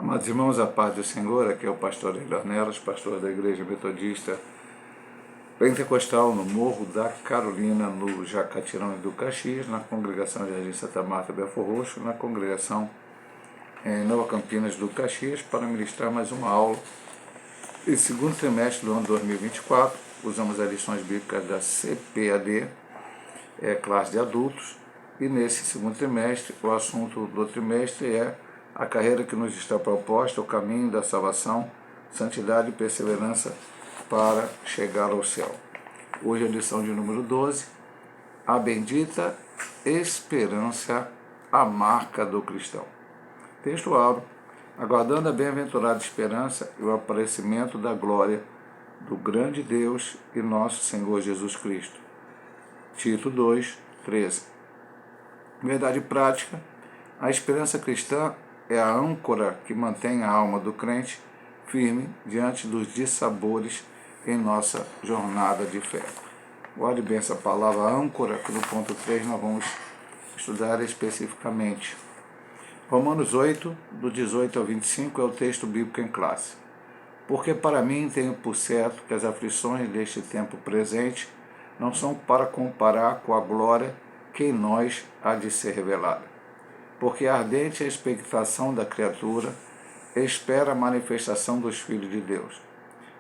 Amados irmãos, a paz do Senhor, aqui é o pastor Hélio Nelas, pastor da Igreja Metodista Pentecostal no Morro da Carolina, no Jacatirão do Caxias, na congregação de Santa Marta Belfor Roxo, na congregação em Nova Campinas do Caxias, para ministrar mais uma aula. E segundo trimestre do ano 2024, usamos as lições bíblicas da CPAD, classe de adultos, e nesse segundo trimestre, o assunto do trimestre é a carreira que nos está proposta, o caminho da salvação, santidade e perseverança para chegar ao céu. Hoje a lição de número 12, a bendita esperança, a marca do cristão. Texto áureo, aguardando a bem-aventurada esperança e o aparecimento da glória do grande Deus e nosso Senhor Jesus Cristo. Tito 2, 13. Verdade prática, a esperança cristã é a âncora que mantém a alma do crente firme diante dos dissabores em nossa jornada de fé. Guarde bem essa palavra âncora, que no ponto 3 nós vamos estudar especificamente. Romanos 8, do 18 ao 25, é o texto bíblico em classe. Porque para mim tenho por certo que as aflições deste tempo presente não são para comparar com a glória que em nós há de ser revelada. Porque a ardente expectação da criatura espera a manifestação dos filhos de Deus.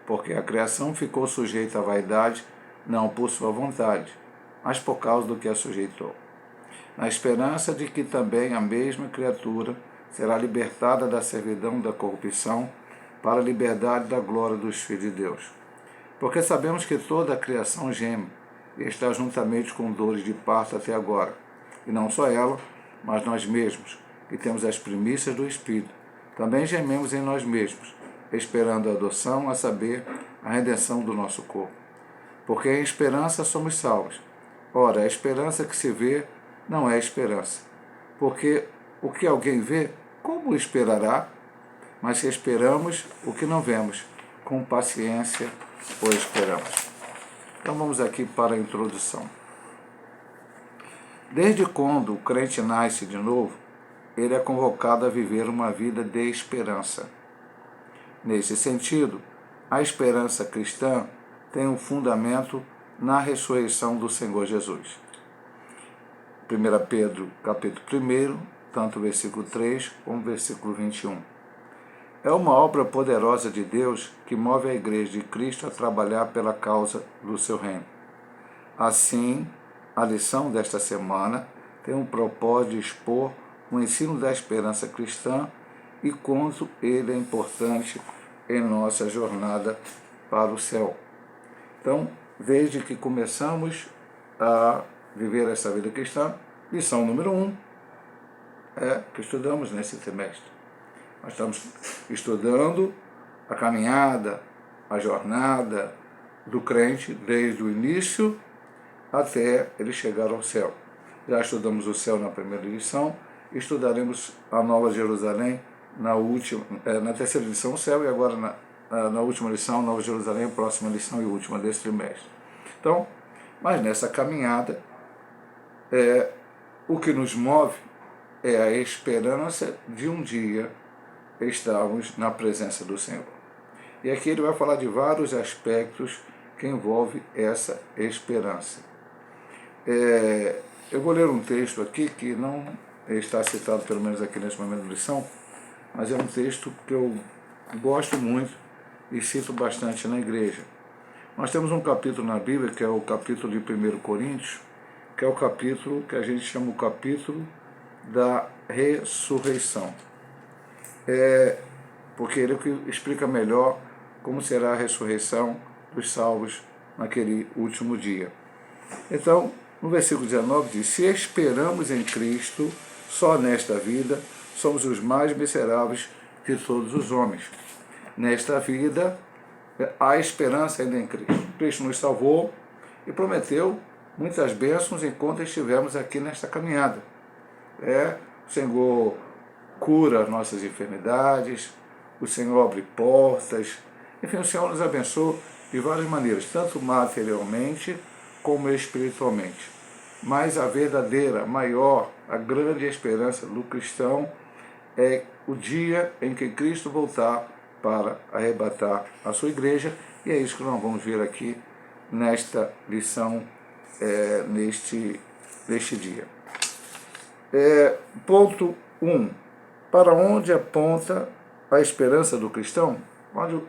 Porque a criação ficou sujeita à vaidade, não por sua vontade, mas por causa do que a sujeitou. Na esperança de que também a mesma criatura será libertada da servidão da corrupção para a liberdade da glória dos filhos de Deus. Porque sabemos que toda a criação geme e está juntamente com dores de parto até agora, e não só ela, mas nós mesmos, que temos as primícias do Espírito, também gememos em nós mesmos, esperando a adoção, a saber, a redenção do nosso corpo. Porque em esperança somos salvos. Ora, a esperança que se vê não é esperança. Porque o que alguém vê, como esperará? Mas se esperamos o que não vemos, com paciência o esperamos. Então vamos aqui para a introdução. Desde quando o crente nasce de novo, ele é convocado a viver uma vida de esperança. Nesse sentido, a esperança cristã tem um fundamento na ressurreição do Senhor Jesus. 1 Pedro, capítulo 1, tanto o versículo 3 como o versículo 21. É uma obra poderosa de Deus que move a Igreja de Cristo a trabalhar pela causa do seu reino. Assim, a lição desta semana tem o propósito de expor o ensino da esperança cristã e quanto ele é importante em nossa jornada para o céu. Então, desde que começamos a viver essa vida cristã, lição número 1 é que estudamos nesse trimestre. Nós estamos estudando a caminhada, a jornada do crente desde o início até ele chegar ao céu. Já estudamos o céu na primeira lição, estudaremos a Nova Jerusalém na terceira lição, o céu, e agora na última lição, Nova Jerusalém, a próxima lição e última desse trimestre. Então, mas nessa caminhada, o que nos move é a esperança de um dia estarmos na presença do Senhor. E aqui ele vai falar de vários aspectos que envolvem essa esperança. Eu vou ler um texto aqui que não está citado, pelo menos aqui nesse momento da lição, mas é um texto que eu gosto muito e cito bastante na igreja. Nós temos um capítulo na Bíblia, que é o capítulo de 1 Coríntios, que é o capítulo que a gente chama o capítulo da ressurreição. Porque ele explica melhor como será a ressurreição dos salvos naquele último dia. Então, no versículo 19 diz: se esperamos em Cristo, só nesta vida, somos os mais miseráveis de todos os homens. Nesta vida, há esperança ainda em Cristo. Cristo nos salvou e prometeu muitas bênçãos enquanto estivermos aqui nesta caminhada. O Senhor cura as nossas enfermidades, o Senhor abre portas, enfim, o Senhor nos abençoa de várias maneiras, tanto materialmente como espiritualmente. Mas a verdadeira, maior, a grande esperança do cristão é o dia em que Cristo voltar para arrebatar a sua igreja, e é isso que nós vamos ver aqui nesta lição, neste dia. Ponto 1. Para onde aponta a esperança do cristão? Onde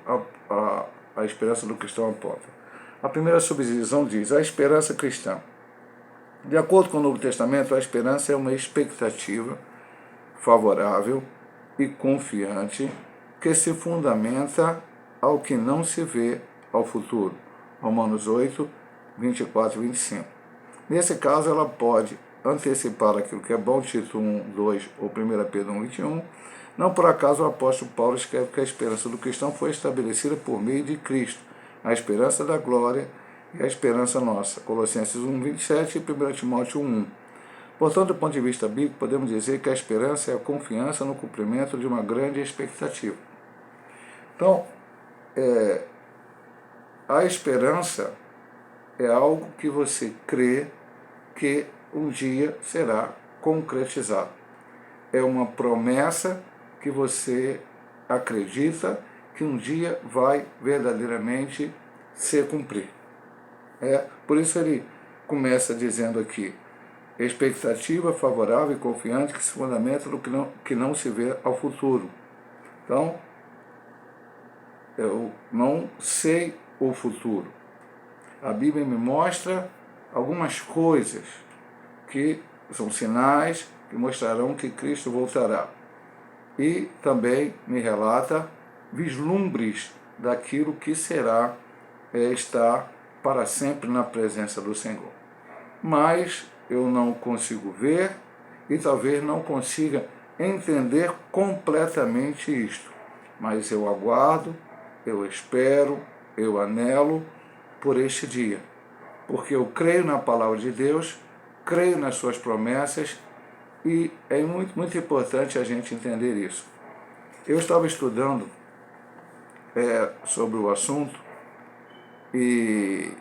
a esperança do cristão aponta? A primeira subdivisão diz: a esperança cristã. De acordo com o Novo Testamento, a esperança é uma expectativa favorável e confiante que se fundamenta ao que não se vê ao futuro. Romanos 8, 24 e 25. Nesse caso, ela pode antecipar aquilo que é bom, Tito 1, 2 ou 1 Pedro 1, 21. Não por acaso o apóstolo Paulo escreve que a esperança do cristão foi estabelecida por meio de Cristo, a esperança da glória e a esperança nossa. Colossenses 1, 27 e 1 Timóteo 1. Portanto, do ponto de vista bíblico, podemos dizer que a esperança é a confiança no cumprimento de uma grande expectativa. Então, a esperança é algo que você crê que um dia será concretizado. É uma promessa que você acredita que um dia vai verdadeiramente se cumprir. Por isso ele começa dizendo aqui: expectativa favorável e confiante que se fundamenta no que não se vê ao futuro. Então, eu não sei o futuro. A Bíblia me mostra algumas coisas que são sinais que mostrarão que Cristo voltará. E também me relata vislumbres daquilo que será estar para sempre na presença do Senhor. Mas eu não consigo ver e talvez não consiga entender completamente isto. Mas eu aguardo, eu espero, eu anelo por este dia. Porque eu creio na palavra de Deus, creio nas suas promessas e é muito, muito importante a gente entender isso. Eu estava estudando sobre o assunto e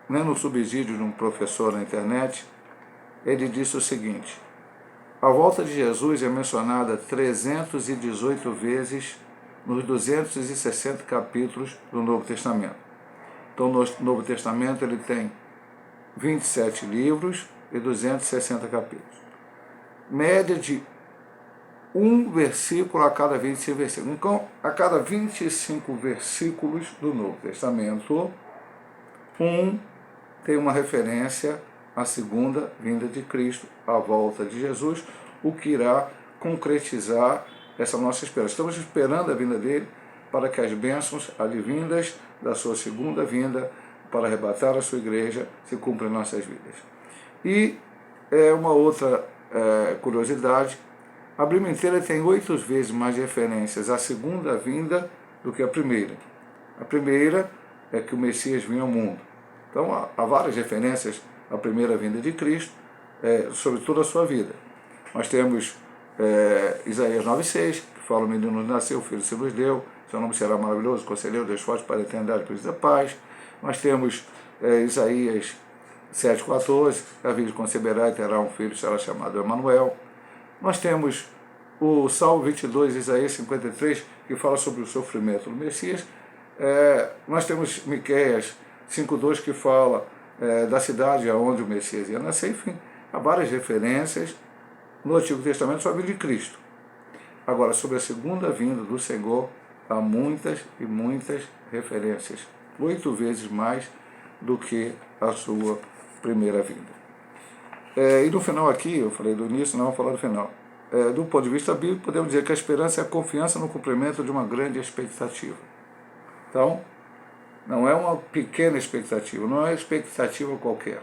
lendo o subsídio de um professor na internet, ele disse o seguinte: a volta de Jesus é mencionada 318 vezes nos 260 capítulos do Novo Testamento. Então, no Novo Testamento ele tem 27 livros e 260 capítulos. Média de um versículo a cada 25 versículos. Então, a cada 25 versículos do Novo Testamento, tem uma referência à segunda vinda de Cristo, à volta de Jesus, o que irá concretizar essa nossa esperança. Estamos esperando a vinda dele para que as bênçãos advindas da sua segunda vinda para arrebatar a sua igreja se cumpram em nossas vidas. E uma outra curiosidade: a Bíblia inteira tem 8 vezes mais referências à segunda vinda do que a primeira. A primeira é que o Messias vinha ao mundo. Então há várias referências à primeira vinda de Cristo sobre toda a sua vida. Nós temos Isaías 9,6, que fala: o menino nasceu, o filho se nos deu, seu nome será maravilhoso, conselheiro, Deus forte para a eternidade, príncipe da paz. Nós temos Isaías 7,14, a Virgem conceberá e terá um filho, será chamado Emanuel. Nós temos o Salmo 22, Isaías 53, que fala sobre o sofrimento do Messias. Nós temos Miqueias 5,2, que fala da cidade onde o Messias ia nascer. Enfim, há várias referências no Antigo Testamento sobre a vinda de Cristo. Agora, sobre a segunda vinda do Senhor, há muitas e muitas referências, 8 vezes mais do que a sua primeira vinda. E no final aqui, eu falei do início, não vou falar do final. Do ponto de vista bíblico, podemos dizer que a esperança é a confiança no cumprimento de uma grande expectativa. Então, não é uma pequena expectativa, não é expectativa qualquer,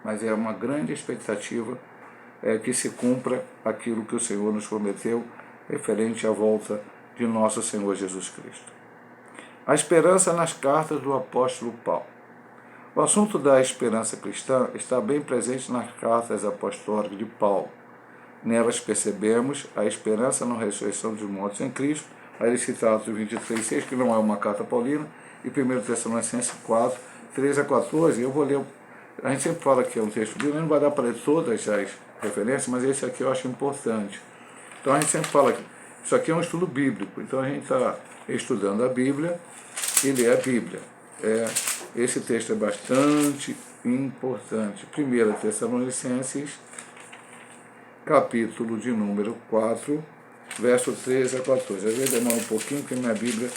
mas é uma grande expectativa que se cumpra aquilo que o Senhor nos prometeu referente à volta de nosso Senhor Jesus Cristo. A esperança nas cartas do apóstolo Paulo. O assunto da esperança cristã está bem presente nas cartas apostólicas de Paulo. Nelas percebemos a esperança na ressurreição dos mortos em Cristo. Aí ele cita Atos 23,6, que não é uma carta paulina, e 1 Tessalonicenses 4, 13 a 14. Eu vou ler, a gente sempre fala que é um texto bíblico, não vai dar para ler todas as referência, mas esse aqui eu acho importante. Então a gente sempre fala que isso aqui é um estudo bíblico, então a gente está estudando a Bíblia e lê a Bíblia. Esse texto é bastante importante. 1 Tessalonicenses, capítulo de número 4, verso 13 a 14. Às vezes demora um pouquinho, porque minha Bíblia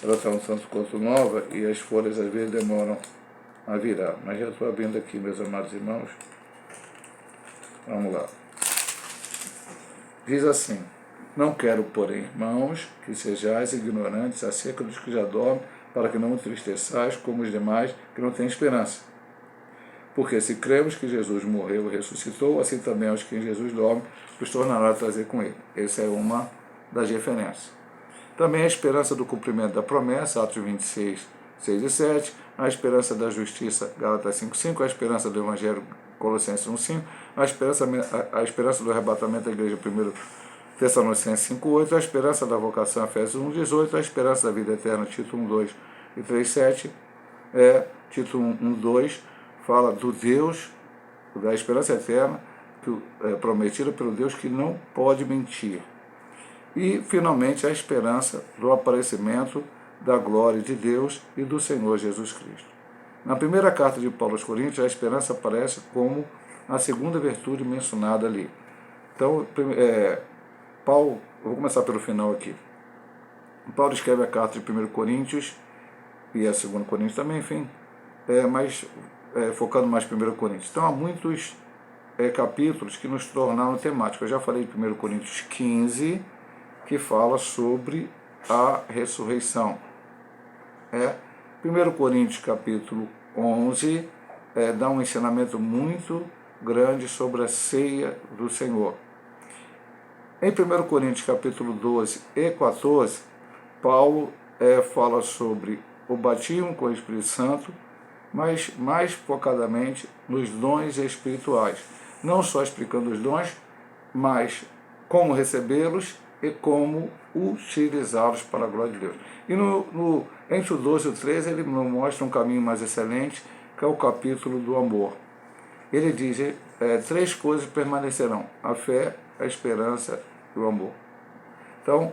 está um tanto quanto nova e as folhas às vezes demoram a virar. Mas já estou abrindo aqui, meus amados irmãos. Vamos lá. Diz assim: não quero, porém, irmãos, que sejais ignorantes acerca dos que já dormem, para que não entristeçais como os demais que não têm esperança. Porque se cremos que Jesus morreu e ressuscitou, assim também aos que em Jesus dormem, os tornará a trazer com ele. Essa é uma das referências. Também a esperança do cumprimento da promessa, Atos 26, 6 e 7, a esperança da justiça, Gálatas 5:5, a esperança do Evangelho, Colossenses 1:5, a esperança do arrebatamento da igreja, 1 Tessalonicenses 5:8, a esperança da vocação, Efésios 1:18, a esperança da vida eterna, Tito 1:2 e 3:7, Tito 1:2, fala do Deus, da esperança eterna, prometida pelo Deus que não pode mentir. E, finalmente, a esperança do aparecimento da glória de Deus e do Senhor Jesus Cristo. Na primeira carta de Paulo aos Coríntios, a esperança aparece como a segunda virtude mencionada ali. Então, Paulo, eu vou começar pelo final aqui. Paulo escreve a carta de 1 Coríntios e a 2 Coríntios também, enfim, focando mais em 1 Coríntios. Então, há muitos capítulos que nos tornaram temáticos. Eu já falei de 1 Coríntios 15, que fala sobre a ressurreição. 1 Coríntios capítulo 11 dá um ensinamento muito grande sobre a ceia do Senhor. Em 1 Coríntios capítulo 12 e 14, Paulo fala sobre o batismo com o Espírito Santo, mas mais focadamente nos dons espirituais. Não só explicando os dons, mas como recebê-los e como utilizá-los para a glória de Deus. E entre o 12 e o 13 ele nos mostra um caminho mais excelente, que é o capítulo do amor. Ele diz, 3 coisas permanecerão: a fé, a esperança e o amor. Então,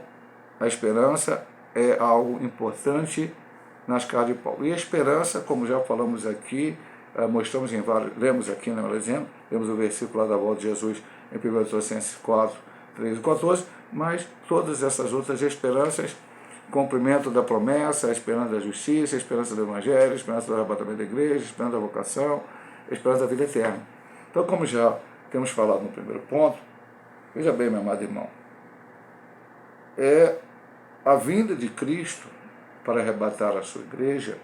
a esperança é algo importante nas cartas de Paulo. E a esperança, como já falamos aqui, mostramos em vários, lemos aqui, né, por exemplo, lemos o versículo lá da volta de Jesus em 1 Tessalonicenses 4, 13 e 14, mas todas essas outras esperanças, cumprimento da promessa, a esperança da justiça, a esperança do Evangelho, a esperança do arrebatamento da igreja, a esperança da vocação, a esperança da vida eterna. Então, como já temos falado no primeiro ponto, veja bem, meu amado irmão, a vinda de Cristo para arrebatar a sua igreja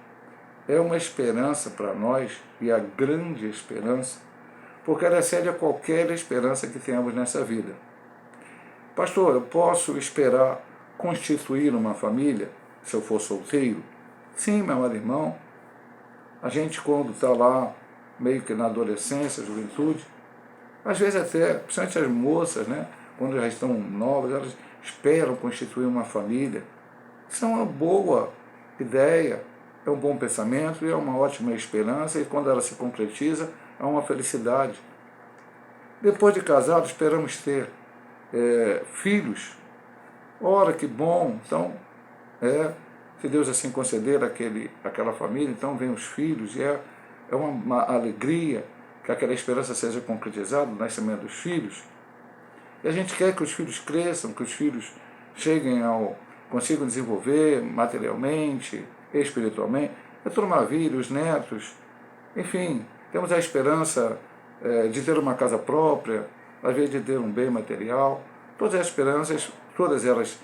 é uma esperança para nós, e a grande esperança, porque ela excede a qualquer esperança que tenhamos nessa vida. Pastor, eu posso esperar constituir uma família se eu for solteiro? Sim, meu amado irmão. A gente, quando está lá, meio que na adolescência, juventude, às vezes até, principalmente as moças, né, quando já estão novas, elas esperam constituir uma família. Isso é uma boa ideia, é um bom pensamento e é uma ótima esperança, e quando ela se concretiza, é uma felicidade. Depois de casado, esperamos ter filhos. Ora, que bom! Então, se Deus assim conceder aquela família, então vem os filhos, e é uma alegria que aquela esperança seja concretizada, o nascimento dos filhos. E a gente quer que os filhos cresçam, que os filhos consigam desenvolver materialmente, espiritualmente. É tudo maravilha, os netos. Enfim, temos a esperança de ter uma casa própria, às vezes de ter um bem material. Todas as esperanças, todas elas,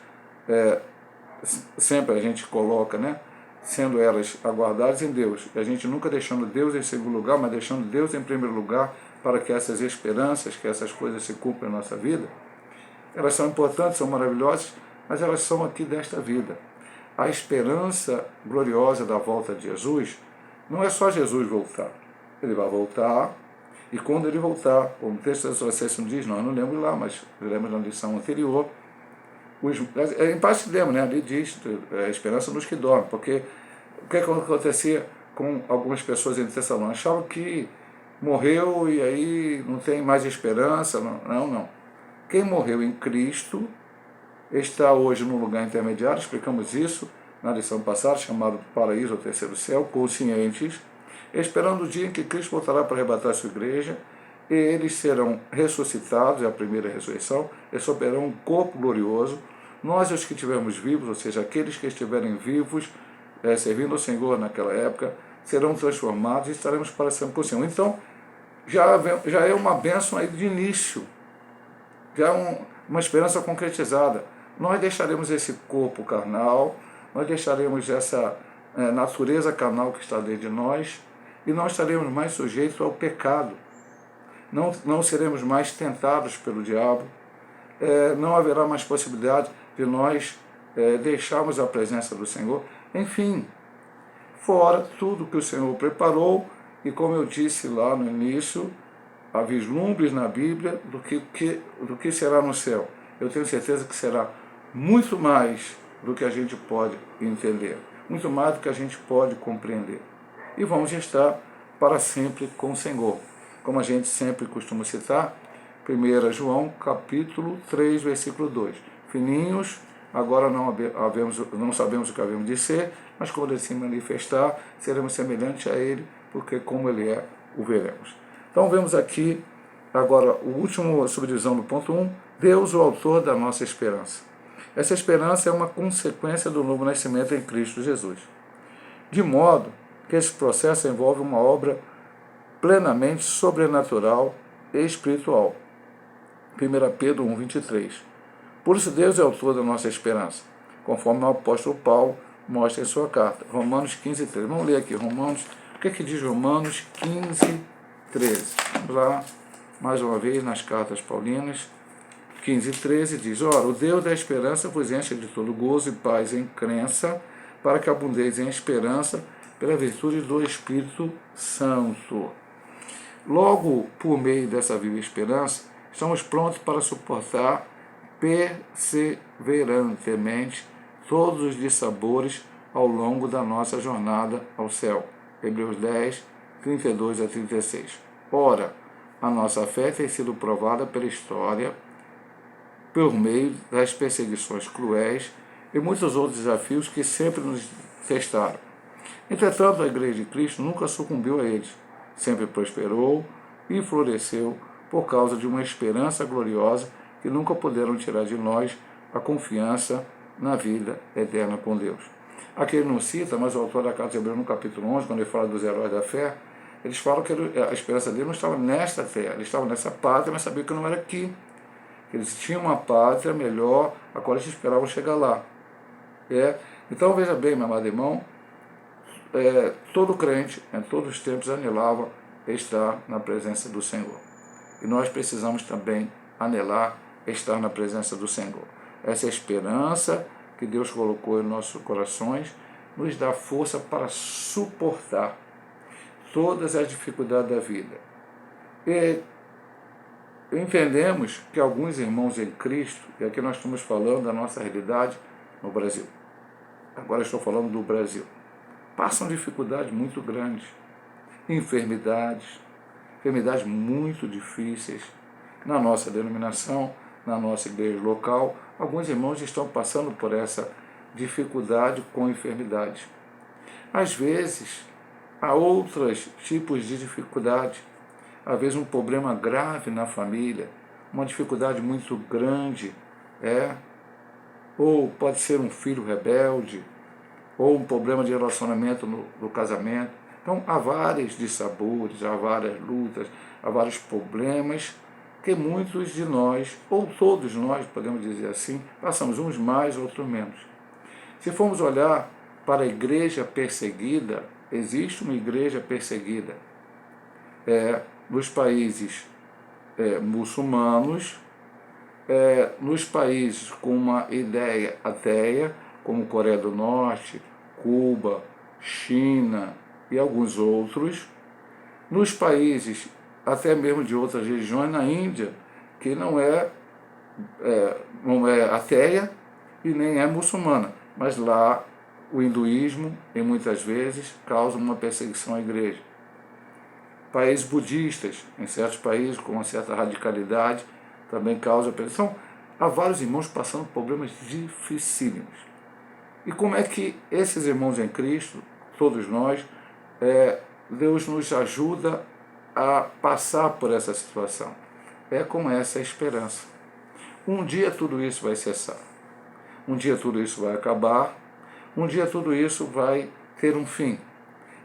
sempre a gente coloca, né, sendo elas aguardadas em Deus. E a gente nunca deixando Deus em segundo lugar, mas deixando Deus em primeiro lugar, para que essas esperanças, que essas coisas se cumpram na nossa vida. Elas são importantes, são maravilhosas, mas elas são aqui desta vida. A esperança gloriosa da volta de Jesus não é só Jesus voltar. Ele vai voltar, e quando ele voltar, como o texto da Tessalonicenses diz, não lembro lá, mas lembro da lição anterior, em parte lembro, né, ali diz, a esperança nos que dormem, porque o que acontecia com algumas pessoas em Tessalônica? Achavam que morreu e aí não tem mais esperança. Não, não, não. Quem morreu em Cristo está hoje no lugar intermediário, explicamos isso na lição passada, chamado Paraíso ou Terceiro Céu, conscientes, esperando o dia em que Cristo voltará para arrebatar a sua igreja, e eles serão ressuscitados, é a primeira ressurreição, eles receberão um corpo glorioso. Nós, os que estivermos vivos, ou seja, aqueles que estiverem vivos, servindo ao Senhor naquela época, serão transformados e estaremos para sempre com o Senhor. Então, já é uma bênção aí de início, já é uma esperança concretizada. Nós deixaremos esse corpo carnal, nós deixaremos essa natureza carnal que está dentro de nós, e não estaremos mais sujeitos ao pecado. Não seremos mais tentados pelo diabo, não haverá mais possibilidade de nós deixarmos a presença do Senhor. Enfim, fora tudo que o Senhor preparou, e como eu disse lá no início, há vislumbres na Bíblia do que será no céu. Eu tenho certeza que será muito mais do que a gente pode entender, muito mais do que a gente pode compreender. E vamos estar para sempre com o Senhor. Como a gente sempre costuma citar, 1 João capítulo 3, versículo 2. Filhinhos, agora não sabemos o que havemos de ser, mas quando ele se manifestar, seremos semelhantes a ele, porque como ele é, o veremos. Então vemos aqui, agora, a última subdivisão do ponto 1, Deus, o autor da nossa esperança. Essa esperança é uma consequência do novo nascimento em Cristo Jesus. De modo que esse processo envolve uma obra plenamente sobrenatural e espiritual. 1 Pedro 1, 23. Por isso Deus é o autor da nossa esperança, conforme o apóstolo Paulo mostra em sua carta. Romanos 15, 13. Vamos ler aqui Romanos. O que é que diz Romanos 15, 13? Vamos lá, mais uma vez, nas cartas paulinas. 15, 13 diz: Ora, o Deus da esperança vos enche de todo gozo e paz em crença, para que abundeis em esperança pela virtude do Espírito Santo. Logo, por meio dessa viva esperança, estamos prontos para suportar perseverantemente todos os dissabores ao longo da nossa jornada ao céu. Hebreus 10, 32 a 36. Ora, a nossa fé tem sido provada pela história, por meio das perseguições cruéis e muitos outros desafios que sempre nos testaram. Entretanto, a Igreja de Cristo nunca sucumbiu a eles, sempre prosperou e floresceu por causa de uma esperança gloriosa que nunca puderam tirar de nós a confiança na vida eterna com Deus. Aqui ele não cita, mas o autor da Carta de Hebreus, no capítulo 11, quando ele fala dos heróis da fé, eles falam que a esperança dele não estava nesta terra, eles estavam nessa pátria, mas sabiam que não era aqui. Eles tinham uma pátria melhor, a qual eles esperavam chegar lá. Então veja bem, meu amado irmão, todo crente, em todos os tempos, anelava estar na presença do Senhor. E nós precisamos também anelar estar na presença do Senhor. Essa esperança que Deus colocou em nossos corações nos dá força para suportar todas as dificuldades da vida. E entendemos que alguns irmãos em Cristo, e aqui nós estamos falando da nossa realidade no Brasil, agora estou falando do Brasil, passam dificuldades muito grandes, enfermidades muito difíceis. Na nossa denominação, na nossa igreja local, alguns irmãos estão passando por essa dificuldade com enfermidades. Às vezes, há outros tipos de dificuldade, às vezes um problema grave na família, uma dificuldade muito grande, ou pode ser um filho rebelde, ou um problema de relacionamento no casamento. Então, há vários dissabores, há várias lutas, há vários problemas que muitos de nós, ou todos nós, podemos dizer assim, passamos, uns mais, outros menos. Se formos olhar para a igreja perseguida, existe uma igreja perseguida nos países muçulmanos, nos países com uma ideia ateia, como Coreia do Norte, Cuba, China e alguns outros, nos países até mesmo de outras regiões, na Índia, que não é ateia e nem é muçulmana, mas lá o hinduísmo, e muitas vezes, causa uma perseguição à igreja. países budistas, em certos países com uma certa radicalidade, também causa pressão. Há vários irmãos passando problemas dificílimos. E como é que esses irmãos em Cristo, todos nós, Deus nos ajuda a passar por essa situação? É com essa esperança. Um dia tudo isso vai cessar. Um dia tudo isso vai acabar. Um dia tudo isso vai ter um fim.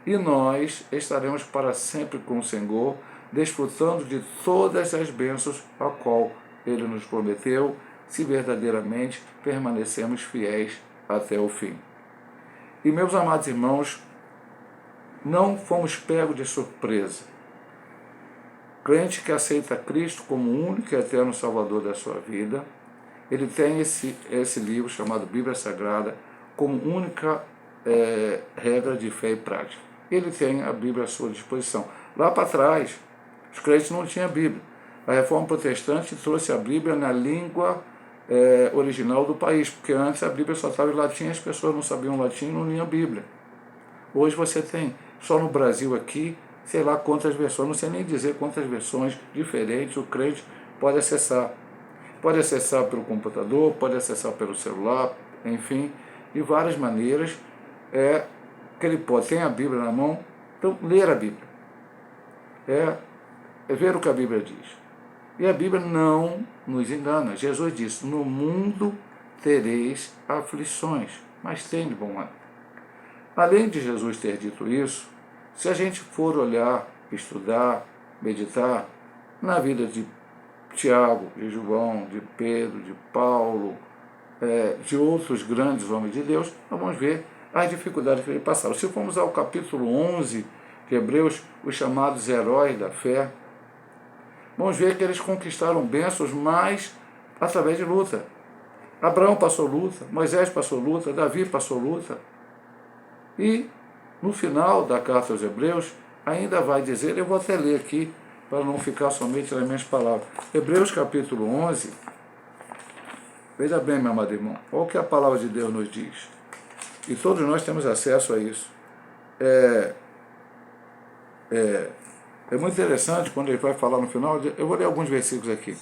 E nós estaremos para sempre com o Senhor, desfrutando de todas as bênçãos a qual Ele nos prometeu, se verdadeiramente permanecemos fiéis até o fim. E, meus amados irmãos, não fomos pegos de surpresa. Crente que aceita Cristo como o único e eterno Salvador da sua vida, ele tem esse livro chamado Bíblia Sagrada como única regra de fé e prática. Ele tem a Bíblia à sua disposição. Lá para trás, os crentes não tinham Bíblia. A Reforma Protestante trouxe a Bíblia na língua original do país, porque antes a Bíblia só estava em latim, as pessoas não sabiam latim e não liam a Bíblia. Hoje você tem, só no Brasil aqui, sei lá quantas versões, não sei nem dizer quantas versões diferentes o crente pode acessar. Pode acessar pelo computador, pode acessar pelo celular, enfim, de várias maneiras que ele pode. Tem a Bíblia na mão, então ler a Bíblia. É ver o que a Bíblia diz. E a Bíblia não nos engana. Jesus disse, no mundo tereis aflições, mas tem de bom ânimo. Além de Jesus ter dito isso, se a gente for olhar, estudar, meditar na vida de Tiago, de João, de Pedro, de Paulo, de outros grandes homens de Deus, nós vamos ver as dificuldades que eles passaram. Se formos ao capítulo 11 de Hebreus, os chamados heróis da fé, vamos ver que eles conquistaram bênçãos, mas através de luta. Abraão passou luta, Moisés passou luta, Davi passou luta. E no final da carta aos Hebreus, ainda vai dizer, eu vou até ler aqui, para não ficar somente nas minhas palavras. Hebreus capítulo 11, veja bem, meu amado irmão, olha o que a palavra de Deus nos diz. E todos nós temos acesso a isso. É muito interessante quando ele vai falar no final, eu vou ler alguns versículos aqui.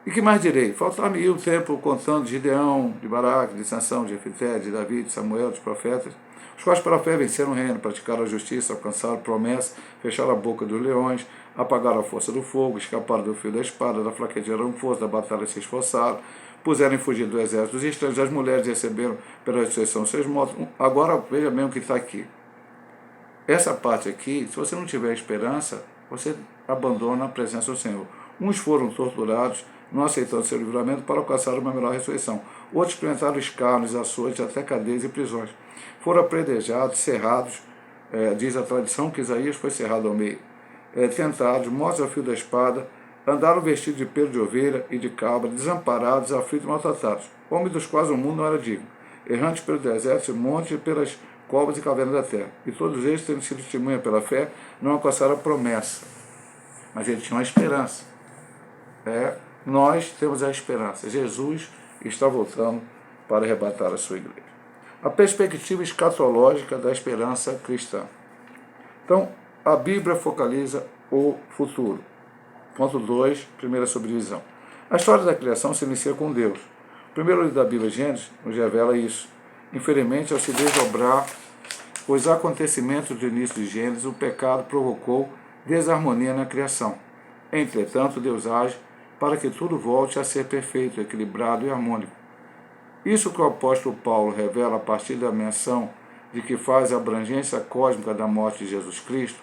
E que mais direi? Faltar-me o tempo contando de Gideão, de Baraque, de Sansão, de Jefité, de Davi, de Samuel, dos profetas, os quais pela fé venceram o reino, praticaram a justiça, alcançaram promessa, fecharam a boca dos leões, apagaram a força do fogo, escaparam do fio da espada, da fraquejaram força, da batalha se esforçaram, puseram em fugir do exército dos estranhos, as mulheres receberam pela ressurreição seus mortos. Agora veja bem o que está aqui. Essa parte aqui, se você não tiver esperança, você abandona a presença do Senhor. Uns foram torturados, não aceitando seu livramento para alcançar uma melhor ressurreição. Outros experimentaram escárnios, açoites, até cadeias e prisões. Foram apedrejados, cerrados, diz a tradição que Isaías foi cerrado ao meio. Tentados, mortos ao fio da espada, andaram vestidos de pelo de ovelha e de cabra, desamparados, aflitos e maltratados, homens dos quais o mundo não era digno, errantes pelo deserto, montes e pelas covas e cavernas da terra. E todos eles, tendo sido testemunha pela fé, não alcançaram a promessa. Mas eles tinham a esperança. Nós temos a esperança. Jesus está voltando para arrebatar a sua igreja. A perspectiva escatológica da esperança cristã. Então, a Bíblia focaliza o futuro. Ponto 2, primeira subdivisão. A história da criação se inicia com Deus. O primeiro livro da Bíblia, Gênesis, nos revela isso. Infelizmente, ao se desdobrar os acontecimentos do início de Gênesis, o pecado provocou desarmonia na criação. Entretanto, Deus age para que tudo volte a ser perfeito, equilibrado e harmônico. Isso que o apóstolo Paulo revela a partir da menção de que faz a abrangência cósmica da morte de Jesus Cristo,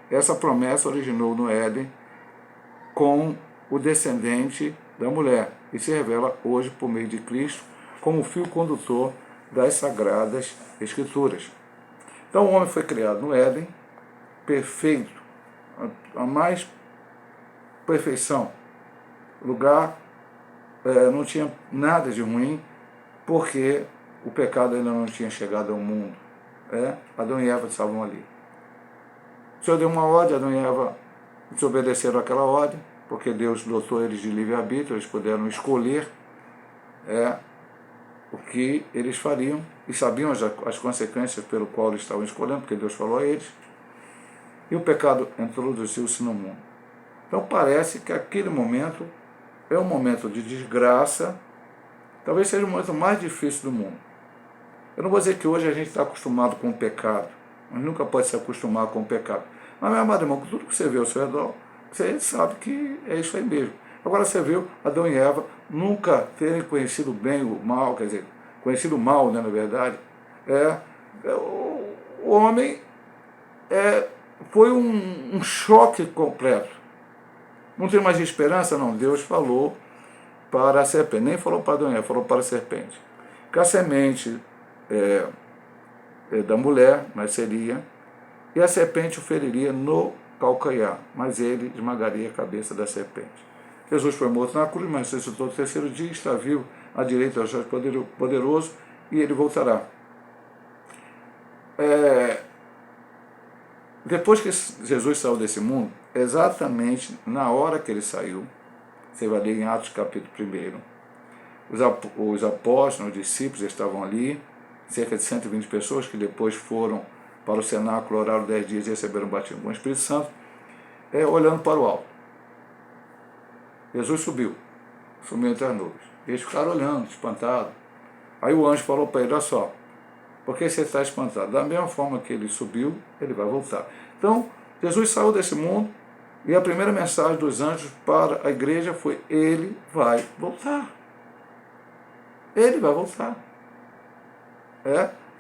essa promessa originou no Éden com o descendente da mulher e se revela hoje por meio de Cristo como fio condutor das Sagradas Escrituras. Então o homem foi criado no Éden, perfeito, a mais perfeição. O lugar não tinha nada de ruim, porque o pecado ainda não tinha chegado ao mundo. Adão e Eva estavam ali. O Senhor deu uma ordem, Adão e Eva desobedeceram aquela ordem, porque Deus dotou eles de livre-arbítrio, eles puderam escolher o que eles fariam, e sabiam as consequências pelo qual eles estavam escolhendo, porque Deus falou a eles. e o pecado introduziu-se no mundo. Então parece que aquele momento é um momento de desgraça, talvez seja o momento mais difícil do mundo. Eu não vou dizer que hoje a gente está acostumado com o pecado, mas nunca pode se acostumar com o pecado. Mas, meu amado irmão, com tudo que você vê ao seu redor, você sabe que é isso aí mesmo. Agora você viu Adão e Eva nunca terem conhecido bem o mal, quer dizer, conhecido o mal, né, na verdade. O homem foi um choque completo. Não tem mais esperança? Não. Deus falou para a serpente, nem falou para Adão e Eva, falou para a serpente. Que a semente da mulher nasceria e a serpente o feriria no calcanhar, mas ele esmagaria a cabeça da serpente. Jesus foi morto na cruz, mas ressuscitou no terceiro dia, está vivo à direita do Deus poderoso e ele voltará. Depois que Jesus saiu desse mundo, exatamente na hora que ele saiu, você vai ler em Atos capítulo 1, os apóstolos, os discípulos estavam ali, cerca de 120 pessoas que depois foram para o cenáculo, oraram 10 dias e receberam o batismo com o Espírito Santo, olhando para o alto. Jesus subiu entre as nuvens. Eles ficaram olhando, espantados. Aí o anjo falou para ele, olha só, por que você está espantado? Da mesma forma que ele subiu, ele vai voltar. Então, Jesus saiu desse mundo e a primeira mensagem dos anjos para a igreja foi, ele vai voltar. Ele vai voltar.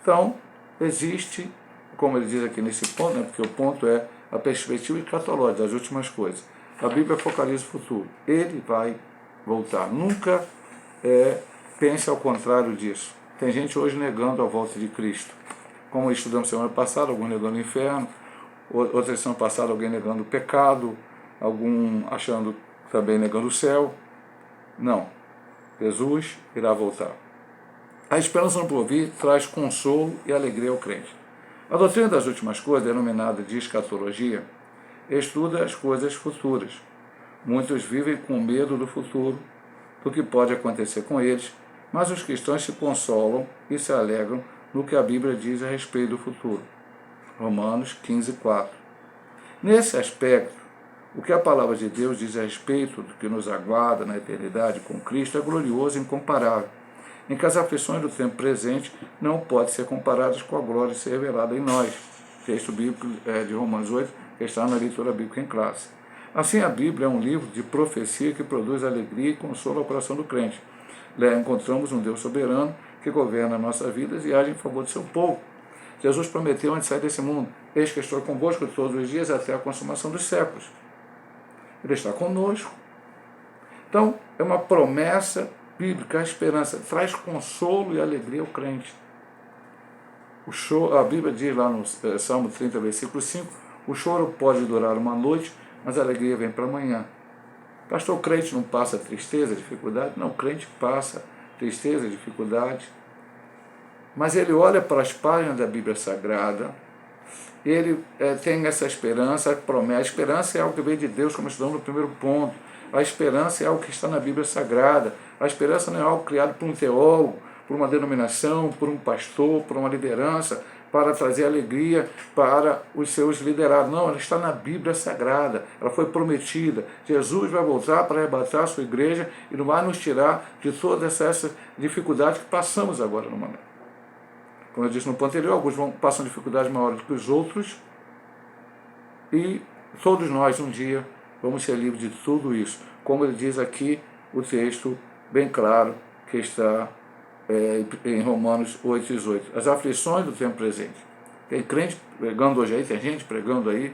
Então, existe, como ele diz aqui nesse ponto, né, porque o ponto é a perspectiva escatológica das últimas coisas. A Bíblia focaliza o futuro. Ele vai voltar. Nunca pense ao contrário disso. Tem gente hoje negando a volta de Cristo. Como estudamos semana passada, alguns negando o inferno, outra semana passada alguém negando o pecado, algum achando também negando o céu. Não. Jesus irá voltar. A esperança no porvir traz consolo e alegria ao crente. A doutrina das últimas coisas, denominada de escatologia, estuda as coisas futuras. Muitos vivem com medo do futuro, do que pode acontecer com eles, mas os cristãos se consolam e se alegram no que a Bíblia diz a respeito do futuro. Romanos 15:4. Nesse aspecto, o que a palavra de Deus diz a respeito do que nos aguarda na eternidade com Cristo é glorioso e incomparável, em que as aflições do tempo presente não podem ser comparadas com a glória ser revelada em nós. Texto bíblico de Romanos 8, que está na leitura bíblica em classe. Assim, a Bíblia é um livro de profecia que produz alegria e consolo ao coração do crente. Lá encontramos um Deus soberano que governa nossas vidas e age em favor do seu povo. Jesus prometeu antes de sair desse mundo, eis que estou convosco todos os dias até a consumação dos séculos. Ele está conosco. Então, é uma promessa bíblica, a esperança traz consolo e alegria ao crente. A Bíblia diz lá no Salmo 30, versículo 5, o choro pode durar uma noite, mas a alegria vem para amanhã. Pastor, o crente não passa tristeza, dificuldade? Não, o crente passa tristeza, dificuldade. Mas ele olha para as páginas da Bíblia Sagrada, ele tem essa esperança, a promessa. A esperança é algo que vem de Deus, como estudamos no primeiro ponto. A esperança é algo que está na Bíblia Sagrada. A esperança não é algo criado por um teólogo, por uma denominação, por um pastor, por uma liderança, para trazer alegria para os seus liderados. Não, ela está na Bíblia Sagrada, ela foi prometida. Jesus vai voltar para arrebatar a sua igreja e não vai nos tirar de todas essas dificuldades que passamos agora no momento. Como eu disse no ponto anterior, alguns passam dificuldades maiores que os outros e todos nós um dia vamos ser livres de tudo isso. Como ele diz aqui o texto bem claro que está em Romanos 8:18. As aflições do tempo presente. Tem crente pregando hoje aí, tem gente pregando aí,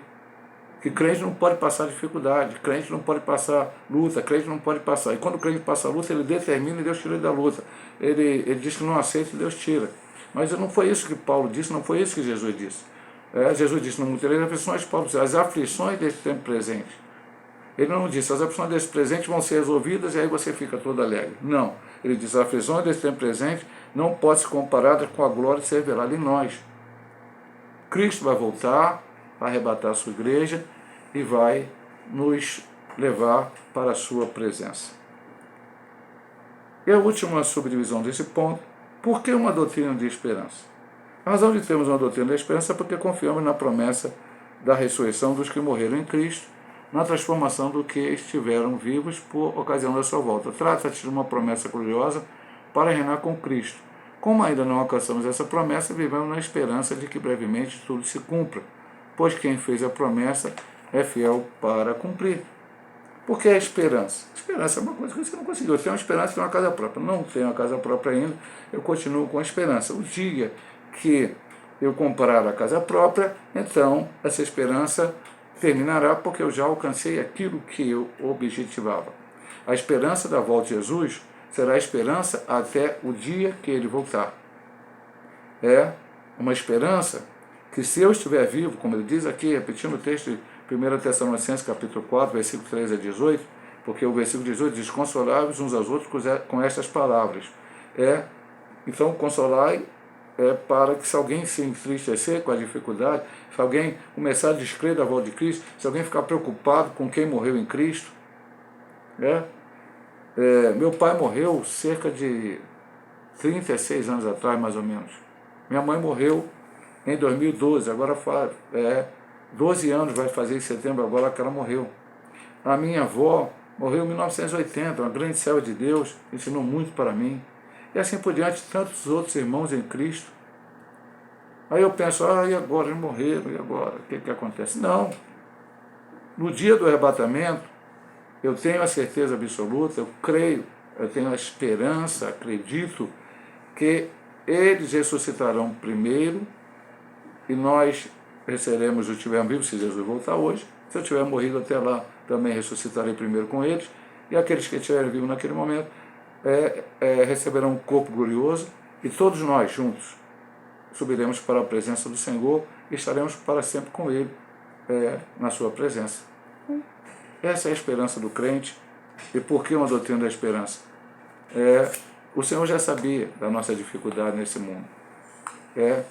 que crente não pode passar dificuldade, crente não pode passar luta, crente não pode passar. E quando o crente passa a luta, ele determina e Deus tira ele da luta. Ele diz que não aceita e Deus tira. Mas não foi isso que Paulo disse, não foi isso que Jesus disse. Jesus disse, não tereis aflições, Paulo disse, as aflições desse tempo presente. Ele não disse, as aflições desse presente vão ser resolvidas e aí você fica todo alegre. Não. Ele diz, as aflições desse tempo presente não podem ser comparadas com a glória de ser revelada em nós. Cristo vai voltar, vai arrebatar a sua igreja e vai nos levar para a sua presença. E a última subdivisão desse ponto, por que uma doutrina de esperança? A razão de termos uma doutrina de esperança é porque confiamos na promessa da ressurreição dos que morreram em Cristo, na transformação do que estiveram vivos por ocasião da sua volta. Trata-se de uma promessa gloriosa para reinar com Cristo. Como ainda não alcançamos essa promessa, vivemos na esperança de que brevemente tudo se cumpra, pois quem fez a promessa é fiel para cumprir. Por que a esperança? Esperança é uma coisa que você não conseguiu. Eu tenho uma esperança de ter uma casa própria. Não tenho uma casa própria ainda, eu continuo com a esperança. O dia que eu comprar a casa própria, então essa esperança terminará, porque eu já alcancei aquilo que eu objetivava. A esperança da volta de Jesus será a esperança até o dia que ele voltar. É uma esperança que, se eu estiver vivo, como ele diz aqui, repetindo o texto de 1 Tessalonicenses capítulo 4, versículo 13 a 18, porque o versículo 18 diz: consoláveis uns aos outros com estas palavras. Então, consolai para que, se alguém se entristecer com a dificuldade, se alguém começar a descrer da volta de Cristo, se alguém ficar preocupado com quem morreu em Cristo. Meu pai morreu cerca de 36 anos atrás, mais ou menos. Minha mãe morreu em 2012, agora faz 12 anos, vai fazer em setembro agora que ela morreu. A minha avó morreu em 1980, uma grande serva de Deus, ensinou muito para mim. E assim por diante, tantos outros irmãos em Cristo. Aí eu penso, e agora? Eles morreram, e agora? O que acontece? Não. No dia do arrebatamento, eu tenho a certeza absoluta, eu creio, eu tenho a esperança, acredito, que eles ressuscitarão primeiro e nós seremos, se estivermos vivos, se Jesus voltar hoje. Se eu tiver morrido até lá, também ressuscitarei primeiro com eles. E aqueles que estiverem vivos naquele momento receberão um corpo glorioso, e todos nós juntos subiremos para a presença do Senhor e estaremos para sempre com Ele na sua presença. Essa é a esperança do crente. E por que uma doutrina da esperança? O Senhor já sabia da nossa dificuldade nesse mundo.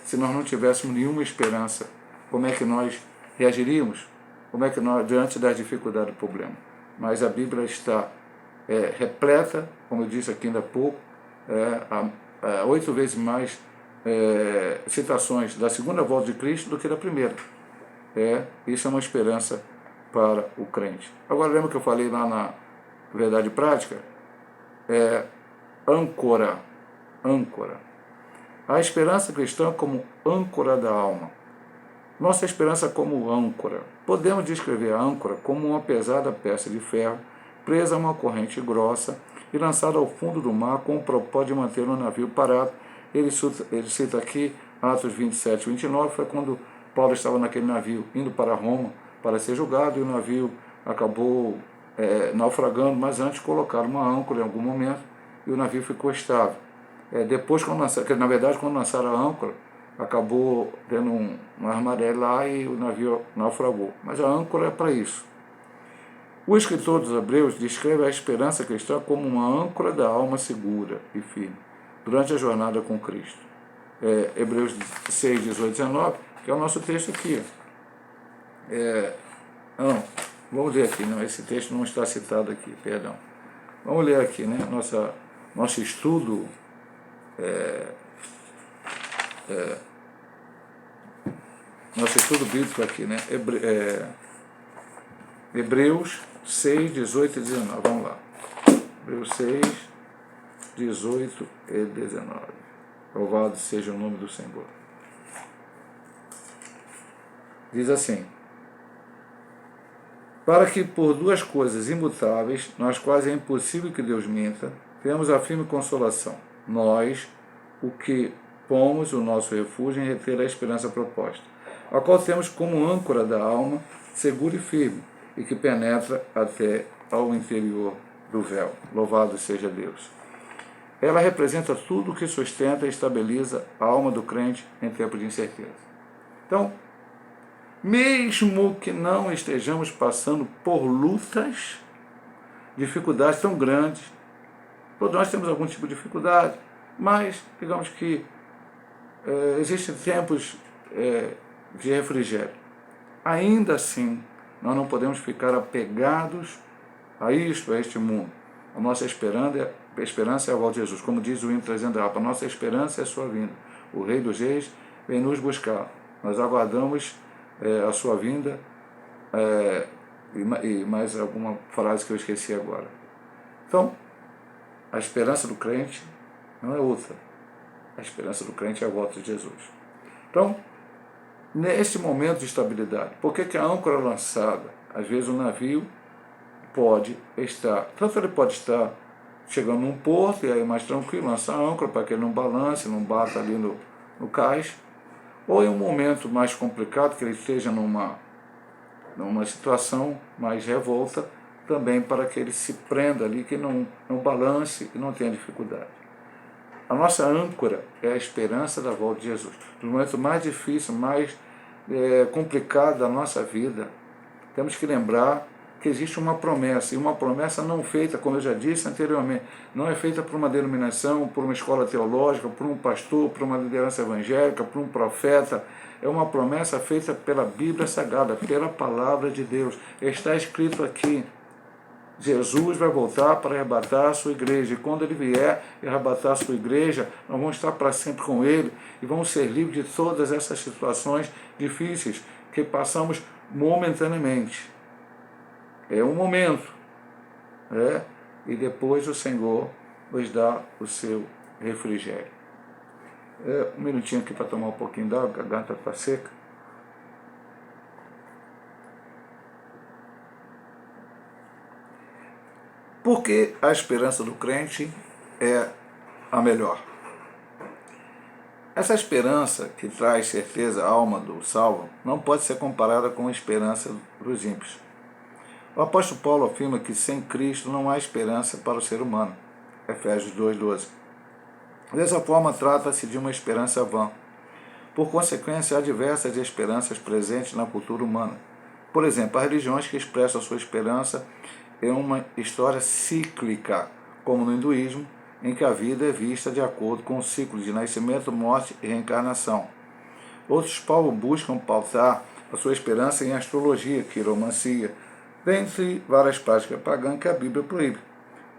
Se nós não tivéssemos nenhuma esperança, como é que nós reagiríamos? Como é que nós, diante das dificuldades do problema? Mas a Bíblia está repleta, como eu disse aqui ainda há pouco, 8 vezes mais citações da segunda volta de Cristo do que da primeira. Isso é uma esperança para o crente. Agora, lembra que eu falei lá na Verdade Prática? Âncora. A esperança cristã como âncora da alma. Nossa esperança como âncora. Podemos descrever a âncora como uma pesada peça de ferro presa a uma corrente grossa e lançada ao fundo do mar com o propósito de manter o navio parado. Ele cita aqui Atos 27 e 29, foi quando Paulo estava naquele navio indo para Roma para ser julgado, e o navio acabou naufragando, mas antes colocaram uma âncora em algum momento e o navio ficou estável. Depois, quando lançaram a âncora, acabou tendo uma armadilha lá e o navio naufragou. Mas a âncora é para isso. O escritor dos Hebreus descreve a esperança cristã como uma âncora da alma segura e firme durante a jornada com Cristo. Hebreus 6, 18, 19, que é o nosso texto aqui. Vamos ler aqui, não, esse texto não está citado aqui, perdão. Vamos ler aqui, né, nosso estudo nosso estudo bíblico aqui, né? Hebreus 6, 18 e 19. Vamos lá. Hebreus 6, 18 e 19. Louvado seja o nome do Senhor. Diz assim: para que por duas coisas imutáveis, nas quais é impossível que Deus minta, tenhamos a firme consolação, nós, o que pomos o nosso refúgio em reter a esperança proposta, a qual temos como âncora da alma, segura e firme, e que penetra até ao interior do véu. Louvado seja Deus. Ela representa tudo o que sustenta e estabiliza a alma do crente em tempo de incerteza. Então, mesmo que não estejamos passando por lutas, dificuldades tão grandes, todos nós temos algum tipo de dificuldade, mas digamos que existem tempos de refrigério. Ainda assim, nós não podemos ficar apegados a este mundo. A nossa esperança é a volta de Jesus. Como diz o hino trazendo a harpa, a nossa esperança é a sua vinda. O Rei dos Reis vem nos buscar. Nós aguardamos a sua vinda, e mais alguma frase que eu esqueci agora. Então, a esperança do crente não é outra. A esperança do crente é a volta de Jesus. Então, nesse momento de estabilidade, por que a âncora lançada? Às vezes o navio pode estar, tanto ele pode estar chegando num porto e aí mais tranquilo, lança a âncora para que ele não balance, não bata ali no cais, ou em um momento mais complicado, que ele esteja numa situação mais revolta, também para que ele se prenda ali, que não balance e não tenha dificuldade. A nossa âncora é a esperança da volta de Jesus. No momento mais difícil, mais complicado da nossa vida, temos que lembrar que existe uma promessa, e uma promessa não feita, como eu já disse anteriormente, não é feita por uma denominação, por uma escola teológica, por um pastor, por uma liderança evangélica, por um profeta. É uma promessa feita pela Bíblia Sagrada, pela palavra de Deus. Está escrito aqui: Jesus vai voltar para arrebatar a sua igreja, e quando ele vier e arrebatar a sua igreja, nós vamos estar para sempre com ele e vamos ser livres de todas essas situações difíceis que passamos momentaneamente. É um momento, e depois o Senhor nos dá o seu refrigério. Um minutinho aqui para tomar um pouquinho d'água, a garganta está seca. Porque a esperança do crente é a melhor. Essa esperança que traz certeza à alma do salvo não pode ser comparada com a esperança dos ímpios. O apóstolo Paulo afirma que sem Cristo não há esperança para o ser humano. Efésios 2,12. Dessa forma, trata-se de uma esperança vã. Por consequência, há diversas esperanças presentes na cultura humana. Por exemplo, há religiões que expressam a sua esperança em uma história cíclica, como no hinduísmo, em que a vida é vista de acordo com o ciclo de nascimento, morte e reencarnação. Outros povos buscam pautar a sua esperança em astrologia, quiromancia, dentre várias práticas pagãs que a Bíblia proíbe.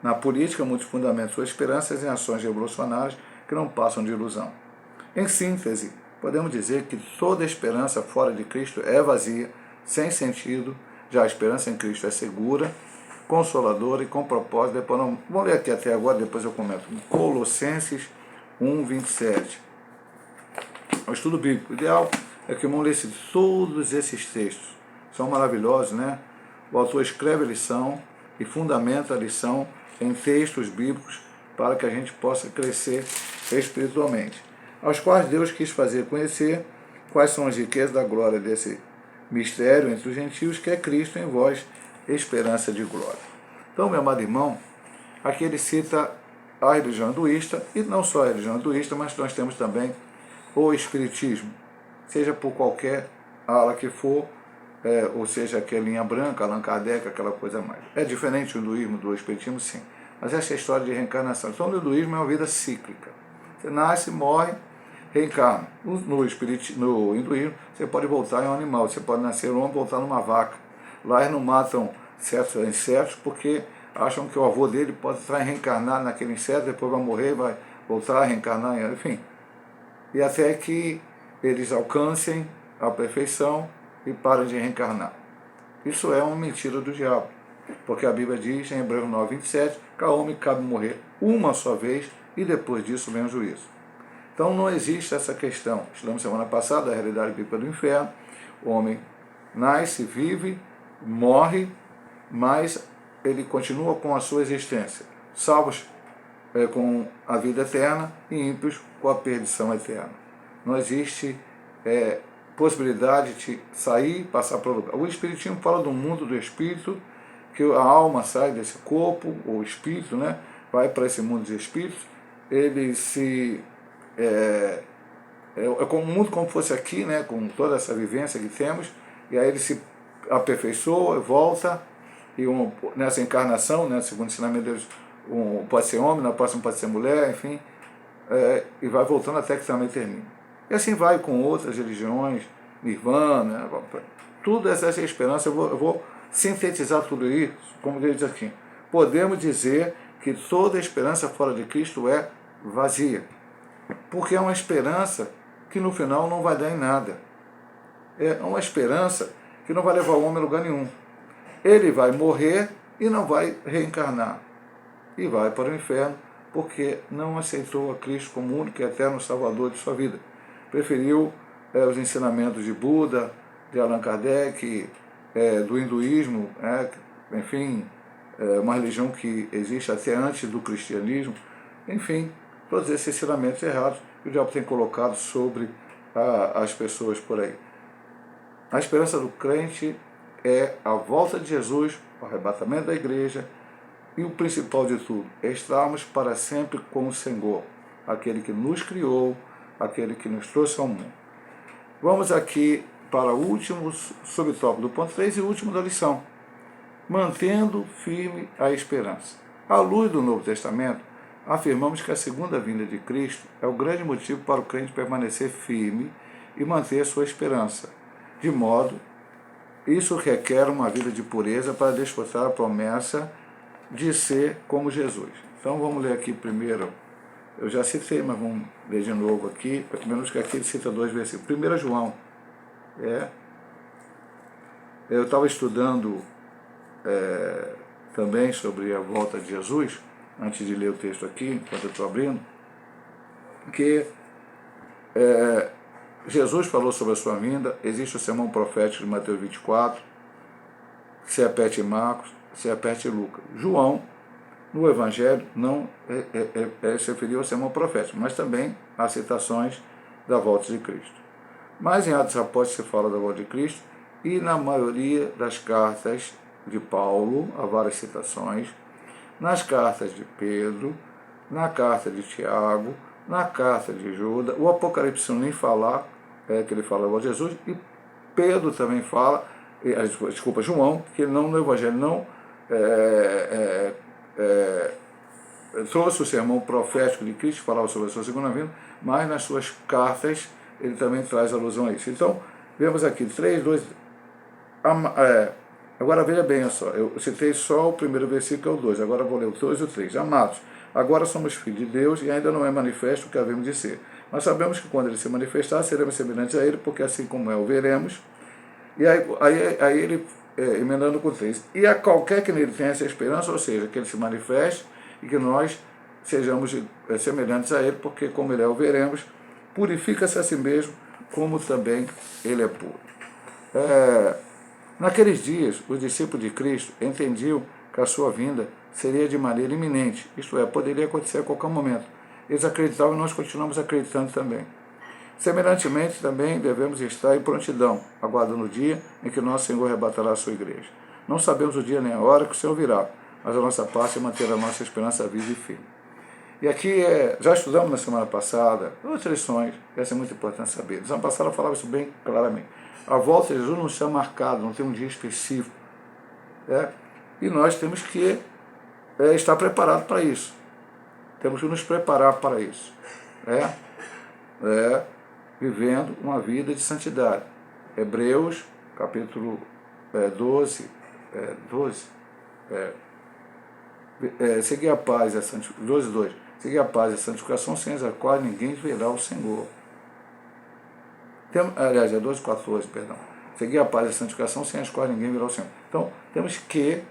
Na política, muitos fundamentam suas esperanças em ações revolucionárias que não passam de ilusão. Em síntese, podemos dizer que toda esperança fora de Cristo é vazia, sem sentido. Já a esperança em Cristo é segura, consoladora e com propósito. Depois vamos ler aqui até agora, depois eu comento. Colossenses 1:27. O estudo bíblico ideal é que o irmão lesse todos esses textos. São maravilhosos, né? O autor escreve a lição e fundamenta a lição em textos bíblicos para que a gente possa crescer espiritualmente, aos quais Deus quis fazer conhecer quais são as riquezas da glória desse mistério entre os gentios, que é Cristo em vós, esperança de glória. Então, meu amado irmão, aqui ele cita a religião hinduísta, e não só a religião hinduísta, mas nós temos também o espiritismo, seja por qualquer ala que for, ou seja, aquela linha branca, Allan Kardec, aquela coisa mais. É diferente o hinduísmo do espiritismo, sim. Mas essa é a história de reencarnação. Então, o hinduísmo é uma vida cíclica. Você nasce, morre, reencarna. No hinduísmo, você pode voltar em um animal. Você pode nascer um homem e voltar numa vaca. Lá eles não matam certos insetos porque acham que o avô dele pode estar reencarnado naquele inseto, depois vai morrer, vai voltar a reencarnar, enfim. E até que eles alcancem a perfeição e parem de reencarnar. Isso é uma mentira do diabo, porque a Bíblia diz em Hebreus 9:27, que ao homem cabe morrer uma só vez e depois disso vem o juízo. Então não existe essa questão. Estudamos semana passada a realidade bíblica do inferno. O homem nasce, vive, morre, mas ele continua com a sua existência. Salvos com a vida eterna e ímpios com a perdição eterna. Não existe possibilidade de sair e passar para o lugar. O Espiritismo fala do mundo do espírito, que a alma sai desse corpo, o espírito, né, vai para esse mundo dos espíritos, ele se... é como um mundo como fosse aqui, né, com toda essa vivência que temos, e aí ele se aperfeiçoa, volta, e nessa encarnação, né, segundo o ensinamento de Deus, pode ser homem, na próxima pode ser mulher, enfim, e vai voltando até que também termine. E assim vai com outras religiões, Nirvana, tudo essa esperança. Eu vou sintetizar tudo isso, como ele diz aqui. Podemos dizer que toda esperança fora de Cristo é vazia, porque é uma esperança que no final não vai dar em nada. é uma esperança que não vai levar o homem a lugar nenhum. Ele vai morrer e não vai reencarnar. E vai para o inferno porque não aceitou a Cristo como único e eterno Salvador de sua vida. Preferiu os ensinamentos de Buda, de Allan Kardec, do hinduísmo, enfim, uma religião que existe até antes do cristianismo, enfim, todos esses ensinamentos errados que o diabo tem colocado sobre as pessoas por aí. A esperança do crente é a volta de Jesus, o arrebatamento da igreja e o principal de tudo, é estarmos para sempre com o Senhor, aquele que nos criou, aquele que nos trouxe ao mundo. Vamos aqui para o último subtópico do ponto 3 e o último da lição. Mantendo firme a esperança. À luz do Novo Testamento, afirmamos que a segunda vinda de Cristo é o grande motivo para o crente permanecer firme e manter sua esperança. De modo, isso requer uma vida de pureza para desfrutar a promessa de ser como Jesus. Então vamos ler aqui primeiro, eu já citei, mas vamos ler de novo aqui, pelo menos que aqui ele cita 2 versículos. 1 João, eu estava estudando também sobre a volta de Jesus, antes de ler o texto aqui, enquanto eu estou abrindo, que Jesus falou sobre a sua vinda, existe o sermão profético de Mateus 24, se repete em Marcos, se repete em Lucas. João, no Evangelho, não se referiu ao sermão profético, mas também há citações da volta de Cristo. Mas em Atos dos Apóstolos se fala da volta de Cristo, e na maioria das cartas de Paulo, há várias citações, nas cartas de Pedro, na carta de Tiago, na carta de Judas, o Apocalipse não nem falar, que ele fala da volta de Jesus, e Pedro também fala, João, que não, no Evangelho não trouxe o sermão profético de Cristo, falava sobre a sua segunda vinda, mas nas suas cartas ele também traz alusão a isso. Então, vemos aqui 3, 2... Agora veja bem, só, eu citei só o primeiro versículo, que é o 2, agora vou ler o 2 e o 3. Amados, agora somos filhos de Deus e ainda não é manifesto o que havemos de ser. Mas sabemos que quando ele se manifestar, seremos semelhantes a ele, porque assim como o veremos. E aí ele, emendando com 3, e a qualquer que nele tenha essa esperança, ou seja, que ele se manifeste e que nós sejamos semelhantes a ele, porque como ele o veremos, purifica-se a si mesmo, como também ele é puro. Naqueles dias, os discípulos de Cristo entendiam que a sua vinda seria de maneira iminente, isto é, poderia acontecer a qualquer momento. Eles acreditavam e nós continuamos acreditando também. Semelhantemente, também devemos estar em prontidão, aguardando o dia em que nosso Senhor arrebatará a sua igreja. Não sabemos o dia nem a hora que o Senhor virá, mas a nossa parte é manter a nossa esperança viva e firme. E aqui, já estudamos na semana passada, outras lições, essa é muito importante saber. Na semana passada eu falava isso bem claramente. A volta de Jesus não está marcada, não tem um dia específico. E nós temos que estar preparados para isso. Temos que nos preparar para isso. Vivendo uma vida de santidade. Hebreus, capítulo 12, seguir a paz e a santificação, 12, 2. Seguir a paz e a santificação, sem as quais ninguém verá o Senhor. Aliás, 12, 14, perdão. Seguir a paz e a santificação, sem as quais ninguém verá o Senhor. Então, temos que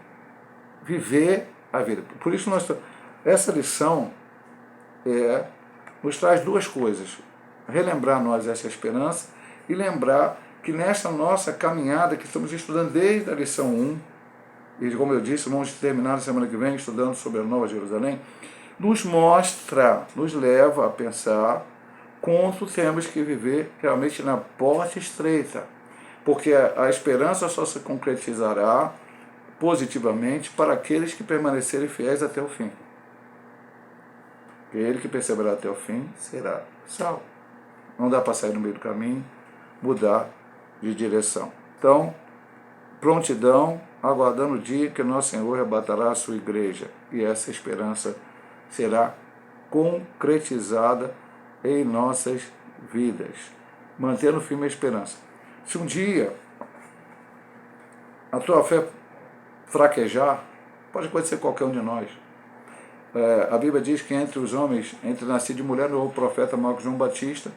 viver a vida. Por isso, essa lição nos traz 2 coisas. Relembrar nós essa esperança e lembrar que nessa nossa caminhada, que estamos estudando desde a lição 1, e como eu disse, vamos terminar na semana que vem estudando sobre a Nova Jerusalém, nos mostra, nos leva a pensar quanto temos que viver realmente na porta estreita, porque a esperança só se concretizará positivamente para aqueles que permanecerem fiéis até o fim. Aquele que perseverar até o fim será salvo. Não dá para sair no meio do caminho, mudar de direção. Então, prontidão, aguardando o dia que nosso Senhor arrebatará a sua igreja, e essa esperança será concretizada em nossas vidas, mantendo firme a esperança. Se um dia a tua fé fraquejar, pode acontecer qualquer um de nós. A Bíblia diz que entre os homens, entre nascido de mulher, não houve profeta maior que João Batista.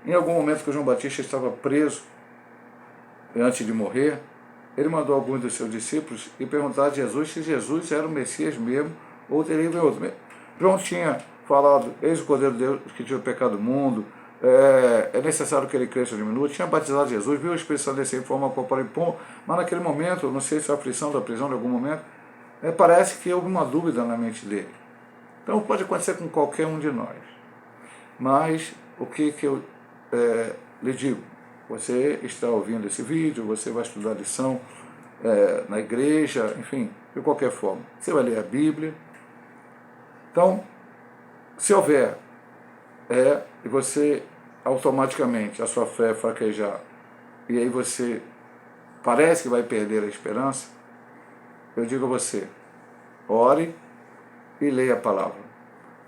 Em algum momento que João Batista estava preso, antes de morrer, ele mandou alguns dos seus discípulos e perguntar a Jesus se Jesus era o Messias mesmo ou teria vir outro. João tinha falado, eis o Cordeiro de Deus que tira o pecado do mundo, é necessário que ele cresça ou diminua, tinha batizado Jesus, viu o Espírito Santo descer em forma corporal e pão, mas naquele momento, não sei se a aflição da prisão, em algum momento, parece que houve uma dúvida na mente dele. Então pode acontecer com qualquer um de nós. Mas o que eu lhe digo? Você está ouvindo esse vídeo, você vai estudar a lição na igreja, enfim, de qualquer forma. Você vai ler a Bíblia. Então, se houver, e você automaticamente, a sua fé fraquejar, e aí você parece que vai perder a esperança, eu digo a você, ore e leia a palavra,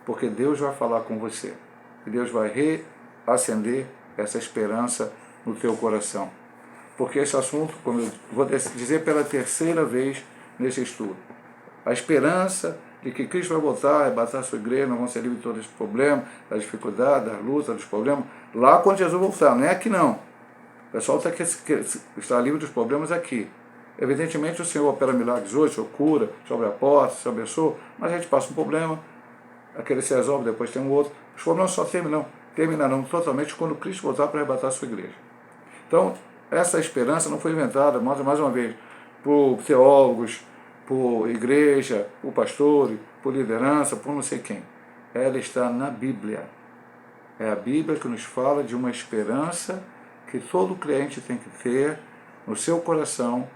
porque Deus vai falar com você, e Deus vai reacender essa esperança no teu coração. Porque esse assunto, como eu vou dizer pela terceira vez nesse estudo, a esperança de que Cristo vai voltar, arrebatar a sua igreja, nós vamos ser livres de todos os problemas, das dificuldades, das lutas, dos problemas, lá quando Jesus voltar, não é aqui não. O pessoal está livre dos problemas aqui. Evidentemente o Senhor opera milagres hoje, o Senhor cura, o Senhor abre a porta, o Senhor abençoa, mas a gente passa um problema, aquele se resolve, depois tem um outro. Os problemas só terminarão totalmente quando Cristo voltar para arrebatar a sua igreja. Então, essa esperança não foi inventada, mais uma vez, por teólogos, por igreja, por pastores, por liderança, por não sei quem. Ela está na Bíblia. É a Bíblia que nos fala de uma esperança que todo crente tem que ter no seu coração,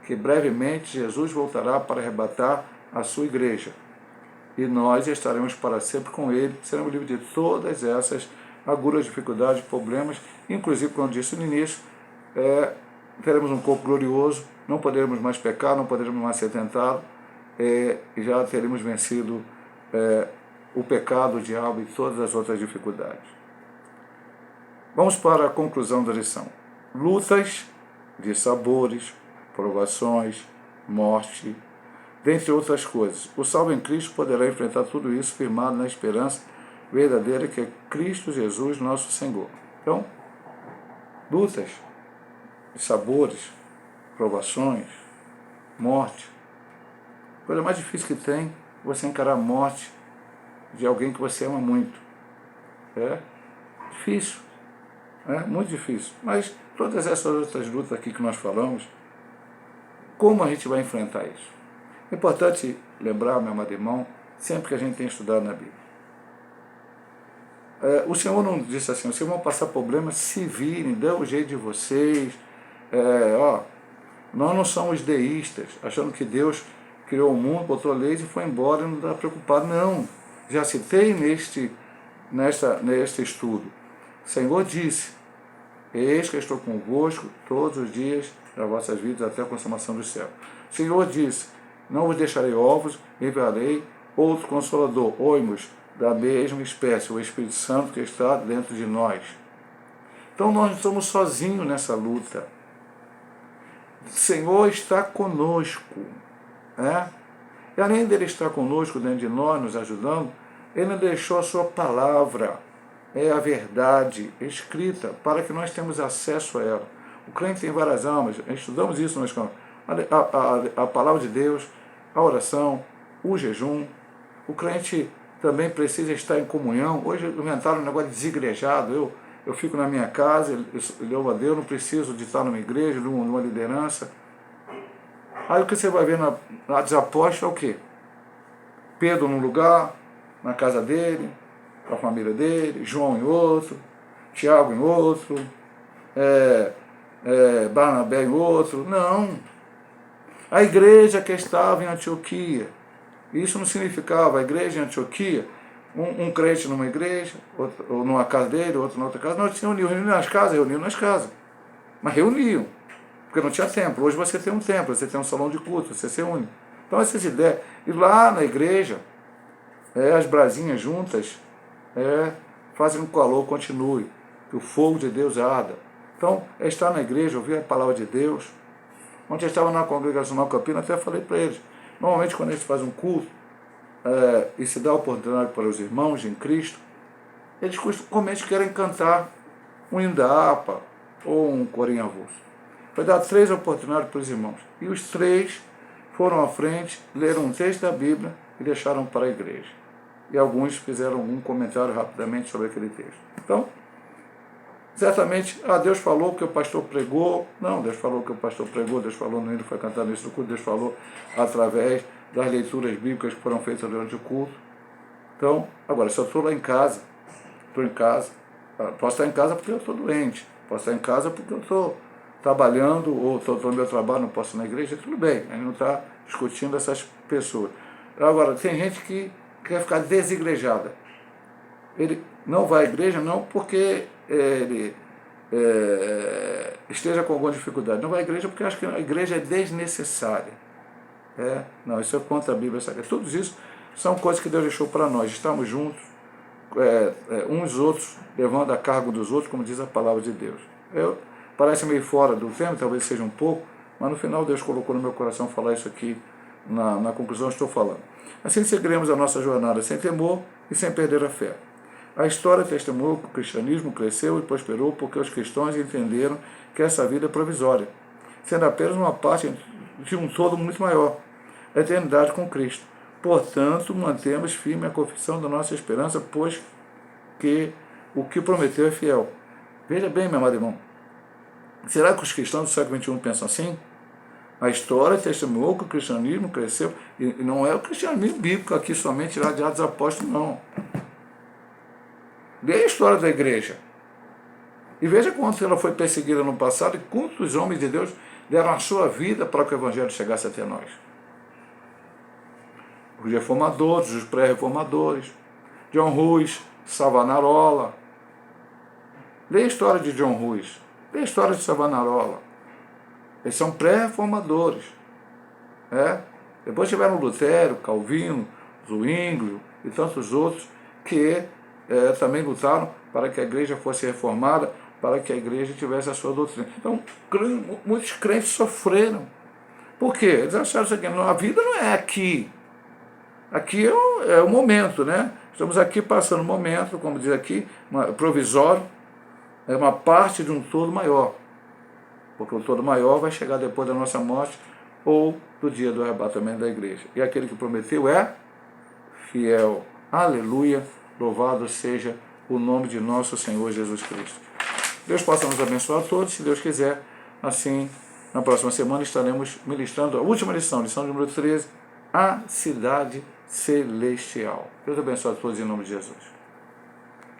que brevemente Jesus voltará para arrebatar a sua igreja. E nós estaremos para sempre com Ele, seremos livres de todas essas agulhas, dificuldades, problemas, inclusive, como eu disse no início, teremos um corpo glorioso, não poderemos mais pecar, não poderemos mais ser tentados, e já teremos vencido o pecado, o diabo e todas as outras dificuldades. Vamos para a conclusão da lição. Lutas de sabores, provações, morte, dentre outras coisas. O salvo em Cristo poderá enfrentar tudo isso firmado na esperança verdadeira que é Cristo Jesus, nosso Senhor. Então, lutas de sabores, provações, morte. A coisa mais difícil que tem é você encarar a morte de alguém que você ama muito. É difícil, muito difícil. Mas todas essas outras lutas aqui que nós falamos, como a gente vai enfrentar isso? É importante lembrar, meu amado irmão, sempre que a gente tem estudado na Bíblia. O Senhor não disse assim, vocês vão passar problemas, se virem, dê o jeito de vocês. Nós não somos deístas, achando que Deus criou o mundo, botou leis e foi embora e não está preocupado. Não, já citei neste estudo. O Senhor disse, eis que eu estou convosco todos os dias das vossas vidas até a consumação do céu. O Senhor disse, não vos deixarei órfãos, enviarei outro Consolador, oimos, da mesma espécie, o Espírito Santo que está dentro de nós. Então nós não estamos sozinhos nessa luta. O Senhor está conosco. E além dele estar conosco dentro de nós, nos ajudando, Ele deixou a sua palavra, a verdade escrita, para que nós tenhamos acesso a ela. O crente tem várias almas, estudamos isso na escola. A palavra de Deus, a oração, o jejum. O crente também precisa estar em comunhão. Hoje inventaram um negócio de desigrejado. Eu fico na minha casa, eu louvo a Deus, não preciso de estar numa igreja, numa liderança. Aí o que você vai ver na Atos Apóstolos é o quê? Pedro num lugar, na casa dele, com a família dele, João em outro, Tiago em outro, Barnabé em outro. Não. A igreja que estava em Antioquia. Isso não significava a igreja em Antioquia, um crente numa igreja, outro, ou numa casa dele, outro na outra casa. Nós se reuniam nas casas. Mas reuniam, porque não tinha templo. Hoje você tem um templo, você tem um salão de culto, você se reúne. Então essas ideias. E lá na igreja, as brasinhas juntas fazem com que o calor continue, que o fogo de Deus arda. Então, estar na igreja, ouvir a palavra de Deus. Ontem eu estava na congregacional Campinas, até falei para eles, normalmente quando a gente faz um culto e se dá a oportunidade para os irmãos em Cristo, eles comumente querem cantar um hino da harpa ou um corinho avulso. Foi dado 3 oportunidades para os irmãos. E os 3 foram à frente, leram um texto da Bíblia e deixaram para a igreja. E alguns fizeram algum comentário rapidamente sobre aquele texto. Então, certamente, Deus falou que o pastor pregou. Não, Deus falou que o pastor pregou, Deus falou no hino, foi cantado no culto, Deus falou através das leituras bíblicas que foram feitas durante o culto. Então, agora, se eu estou lá em casa, estou em casa, posso estar em casa porque eu estou doente, posso estar em casa porque eu estou trabalhando, ou estou no meu trabalho, não posso ir na igreja, tudo bem, a gente não está discutindo essas pessoas. Agora, tem gente que quer ficar desigrejada. Ele não vai à igreja não porque ele esteja com alguma dificuldade, não vai à igreja porque acha que a igreja é desnecessária. Não, isso é contra a Bíblia Sagrada. Tudo isso são coisas que Deus deixou para nós, estamos juntos, uns outros, levando a cargo dos outros, como diz a palavra de Deus. Parece meio fora do tema, talvez seja um pouco, mas no final Deus colocou no meu coração falar isso aqui, na conclusão estou falando. Assim seguiremos a nossa jornada sem temor e sem perder a fé. A história testemunhou que o cristianismo cresceu e prosperou porque os cristãos entenderam que essa vida é provisória, sendo apenas uma parte de um todo muito maior, a eternidade com Cristo. Portanto, mantemos firme a confissão da nossa esperança, pois que o que prometeu é fiel. Veja bem, meu amado irmão, será que os cristãos do século XXI pensam assim? A história testemunhou que o cristianismo cresceu, e não é o cristianismo bíblico aqui somente lá de Atos Apóstolos, não. Leia a história da igreja. E veja quanto ela foi perseguida no passado e quantos homens de Deus deram a sua vida para que o evangelho chegasse até nós. Os reformadores, os pré-reformadores, John Ruiz, Savonarola. Leia a história de John Ruiz, leia a história de Savonarola. Eles são pré-reformadores. Depois tiveram Lutero, Calvino, Zwinglio e tantos outros que também lutaram para que a igreja fosse reformada, para que a igreja tivesse a sua doutrina. Então, muitos crentes sofreram. Por quê? Eles acharam que a vida não é aqui. Aqui é o momento, né? Estamos aqui passando um momento, como diz aqui, provisório, é uma parte de um todo maior. Porque o todo maior vai chegar depois da nossa morte ou do dia do arrebatamento da igreja. E aquele que prometeu é fiel. Aleluia! Louvado seja o nome de nosso Senhor Jesus Cristo. Deus possa nos abençoar a todos, se Deus quiser. Assim, na próxima semana estaremos ministrando a última lição número 13, a cidade celestial. Deus abençoe a todos em nome de Jesus.